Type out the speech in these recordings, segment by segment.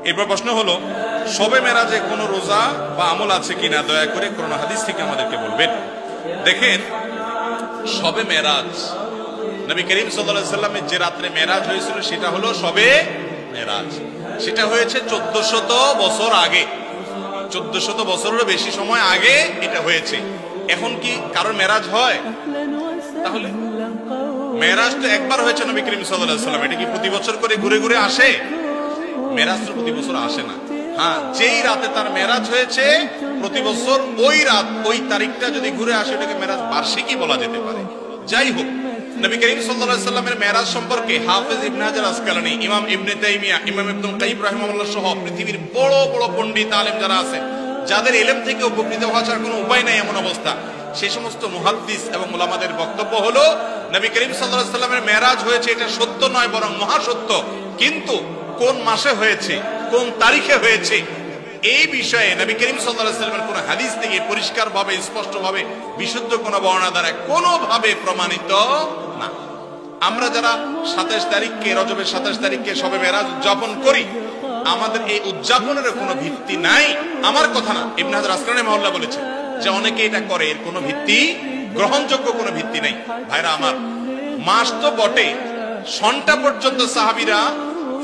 এরপর প্রশ্ন হলো, শবে মেরাজে কোনো রোজা বা আমল আছে কিনা, দয়া করে কোন হাদিস থেকে আমাদেরকে বলবেন। দেখেন, শবে মেরাজ, নবী করিম সাল্লাল্লাহু আলাইহি সাল্লামের যে রাত্রে মেরাজ হয়েছিল সেটা হলো শবে মেরাজ। সেটা হয়েছে 1400 বছর আগে, 1400 বছরেরও বেশি সময় আগে এটা হয়েছে। এখন কি কারোর মেরাজ হয়? তাহলে মেরাজ তো একবার হয়েছে নবী করিম সাল্লাল্লাহু আলাইহি সাল্লাম, এটা কি প্রতি বছর করে ঘুরে ঘুরে আসে? মেরাজ তো প্রতি বছর আসে না। হ্যাঁ, যেই রাতে তার মেরাজ হয়েছে প্রতি বছর ওই রাত, ওই তারিখটা যদি ঘুরে আসে এটাকে মেরাজ বার্ষিকী বলা যেতে পারে। যাই হোক, নবী করিম সাল্লাল্লাহু আলাইহি সাল্লামের মেরাজ সম্পর্কে হাফেজ ইবনে হাজার আসকালানী, ইমাম ইবনে তাইমিয়া, ইমাম ইবনুল কাইয়িম রাহিমাহুল্লাহ সহ পৃথিবীর বড় বড় পণ্ডিত আলেম যারা আছেন, যাদের ইলম থেকে উপকৃত হওয়া ছাড়া কোনো উপায় নাই এমন অবস্থা, সেই সমস্ত মুহাদ্দিস এবং উলামাদের বক্তব্য হলো নবী করিম সাল্লাল্লাহু আলাইহি সাল্লামের মেরাজ হয়েছে এটা সত্য নয় বরং মহাসত্য, কিন্তু কোন মাসে হয়েছে, কোন তারিখে হয়েছে, এই বিষয়ে নবী করিম সাল্লাল্লাহু আলাইহি সাল্লামের কোন হাদিস থেকে পরিষ্কারভাবে স্পষ্টভাবে বিশুদ্ধ কোন বর্ণনা দ্বারা কোনোভাবে প্রমাণিত না। আমরা যারা 27 তারিখকে, রজবের 27 তারিখকে শবে মেরাজ উদযাপন করি, আমাদের এই উদযাপনের কোনো ভিত্তি নাই। আমার কথা না, ইবনে হাজার আসকালানী রাহিমাহুল্লাহ বলেছেন যে অনেকে এটা করে, এর কোনো ভিত্তি, গ্রহণযোগ্য কোনো ভিত্তি নাই। ভাইরা আমার, মাস তো বটে, সনটা পর্যন্ত সাহাবীরা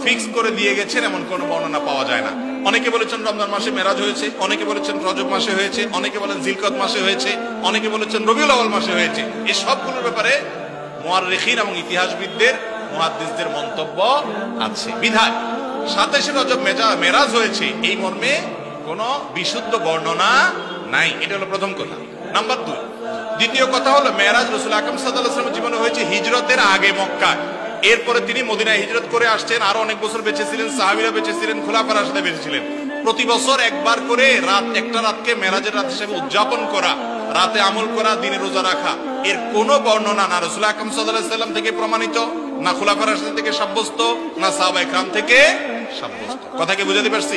ফিক্স করে দিয়ে গেছেন এমন কোন বর্ণনা পাওয়া যায় না। অনেকে বলেছেন রমজান মাসে মেরাজ হয়েছে, অনেকে বলেছেন রজব মাসে হয়েছে, অনেকে বলেন জিলকদ মাসে হয়েছে, অনেকে বলেছেন রবিউল আউয়াল মাসে হয়েছে। এই সবগুলোর ব্যাপারে মুআররিখিন এবং ইতিহাসবিদদের, মুহাদ্দিসদের মন্তব্য আছে। বিধায় 27 রজব মেরাজ হয়েছে এই মর্মে কোন বিশুদ্ধ বর্ণনা নাই। এটা হলো প্রথম কথা। নাম্বার 2, দ্বিতীয় কথা হলো মেরাজ রাসূল আকরাম সাল্লাল্লাহু আলাইহি ওয়াসাল্লামের জীবনে হয়েছে হিজরতের আগে মক্কায়। এরপরে তিনি মদিনায় হিজরত করে আসছেন, আরো অনেক বছর বেঁচে ছিলেন, সাহাবীরা বেঁচে ছিলেন, খোলাফায়ে রাশিদিন বেঁচে ছিলেন। প্রতি বছর একবার করে রাত, একটা রাতকে মেরাজের রাত হিসেবে উদযাপন করা, রাতে আমল করা, দিনে রোজা রাখা, এর কোনো বর্ণনা না রাসূল আকরাম সাল্লাল্লাহু আলাইহি ওয়াসাল্লাম থেকে প্রমাণিত, না খোলাফায়ে রাশিদিন থেকে সাব্যস্ত, না সাহাবায়ে কেরাম থেকে সাব্যস্ত। কথা কি বুঝাতে পারছি?